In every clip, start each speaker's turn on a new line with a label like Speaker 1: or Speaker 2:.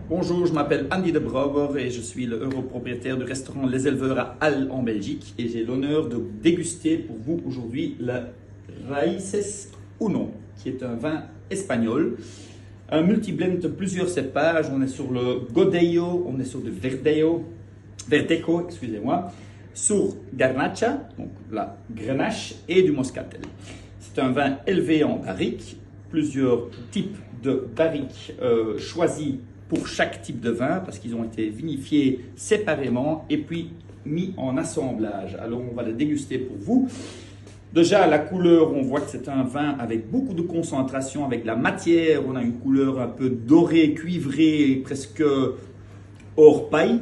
Speaker 1: Bonjour, je m'appelle Andy de Brouwer et je suis le propriétaire du restaurant Les Éleveurs à Halle en Belgique et j'ai l'honneur de déguster pour vous aujourd'hui le Raíces Uno, qui est un vin espagnol, un multi-blend de plusieurs cépages. On est sur le Godello, on est sur du Verdejo, excusez-moi, sur Garnacha, donc la Grenache et du Moscatel. C'est un vin élevé en barrique, plusieurs types de barriques choisis pour chaque type de vin parce qu'ils ont été vinifiés séparément et puis mis en assemblage. Alors on va le déguster pour vous. Déjà la couleur, on voit que c'est un vin avec beaucoup de concentration, avec la matière. On a une couleur un peu dorée, cuivrée, presque hors paille.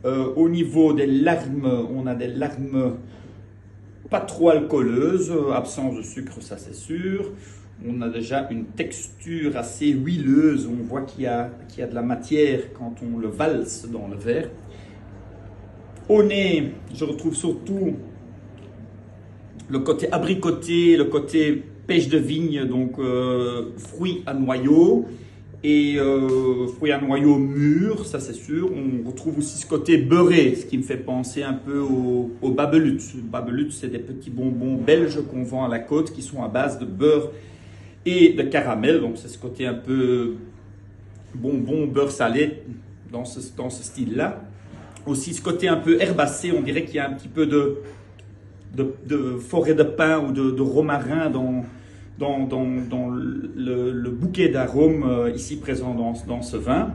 Speaker 1: Au niveau des larmes, on a des larmes pas trop alcooleuses, absence de sucre, ça c'est sûr. On a déjà une texture assez huileuse, on voit qu'il y a de la matière quand on le valse dans le verre. Au nez, je retrouve surtout le côté abricoté, le côté pêche de vigne, donc fruits à noyaux et fruits à noyaux mûrs, ça c'est sûr. On retrouve aussi ce côté beurré, ce qui me fait penser un peu au babelut. Le babelut, c'est des petits bonbons belges qu'on vend à la côte qui sont à base de beurre et de caramel, donc c'est ce côté un peu bonbon, beurre salé dans ce style-là. Aussi ce côté un peu herbacé, on dirait qu'il y a un petit peu de forêt de pin ou de romarin dans le bouquet d'arômes ici présent dans ce vin.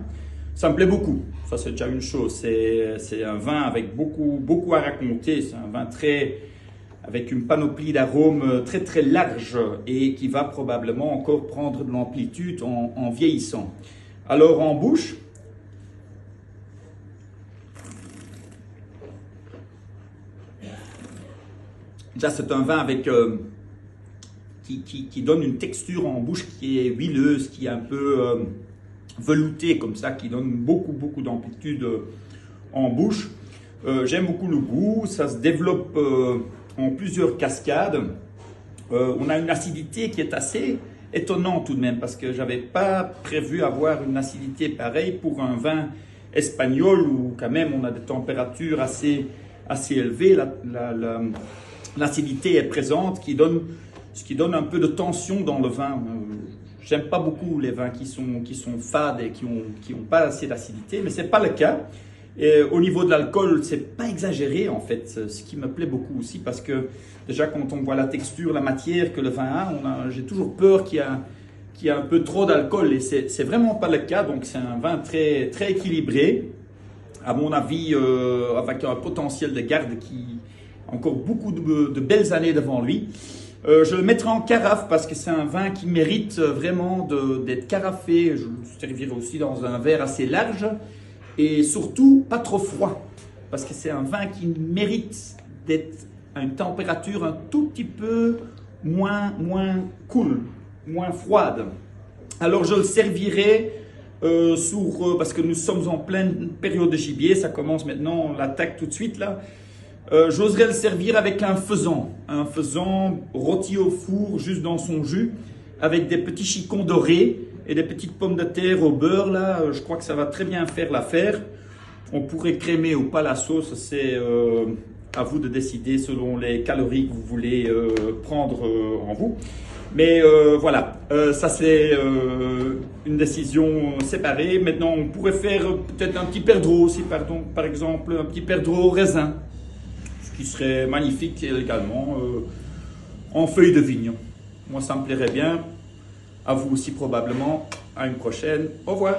Speaker 1: Ça me plaît beaucoup, ça c'est déjà une chose. C'est un vin avec beaucoup à raconter, c'est un vin avec une panoplie d'arômes très large et qui va probablement encore prendre de l'amplitude en vieillissant. Alors en bouche, déjà c'est un vin avec qui donne une texture en bouche qui est huileuse, qui est un peu veloutée comme ça, qui donne beaucoup d'amplitude en bouche. J'aime beaucoup le goût, ça se développe en plusieurs cascades. On a une acidité qui est assez étonnante tout de même parce que je n'avais pas prévu avoir une acidité pareille pour un vin espagnol où quand même on a des températures assez élevées. L'acidité est présente, ce qui donne un peu de tension dans le vin. J'aime pas beaucoup les vins qui sont fades et qui ont pas assez d'acidité, mais c'est pas le cas. Et au niveau de l'alcool, c'est pas exagéré en fait, ce qui me plaît beaucoup aussi parce que déjà quand on voit la texture, la matière que le vin a, j'ai toujours peur qu'il y a un peu trop d'alcool et c'est vraiment pas le cas. Donc c'est un vin très équilibré, à mon avis, avec un potentiel de garde qui a encore beaucoup de belles années devant lui. Je le mettrai en carafe parce que c'est un vin qui mérite vraiment d'être carafé. Je le servirai aussi dans un verre assez large. Et surtout, pas trop froid, parce que c'est un vin qui mérite d'être à une température un tout petit peu moins cool, moins froide. Alors je le servirai parce que nous sommes en pleine période de gibier, ça commence maintenant, on l'attaque tout de suite là. J'oserais le servir avec un faisan rôti au four, juste dans son jus, avec des petits chicons dorés et des petites pommes de terre au beurre là, je crois que ça va très bien faire l'affaire. On pourrait crémer ou pas la sauce, c'est à vous de décider selon les calories que vous voulez prendre en vous. Mais voilà, ça c'est une décision séparée. Maintenant, on pourrait faire peut-être un petit perdreau aussi, par exemple, un petit perdreau au raisin, ce qui serait magnifique également en feuilles de vigne. Moi, ça me plairait bien. À vous aussi probablement. À une prochaine. Au revoir.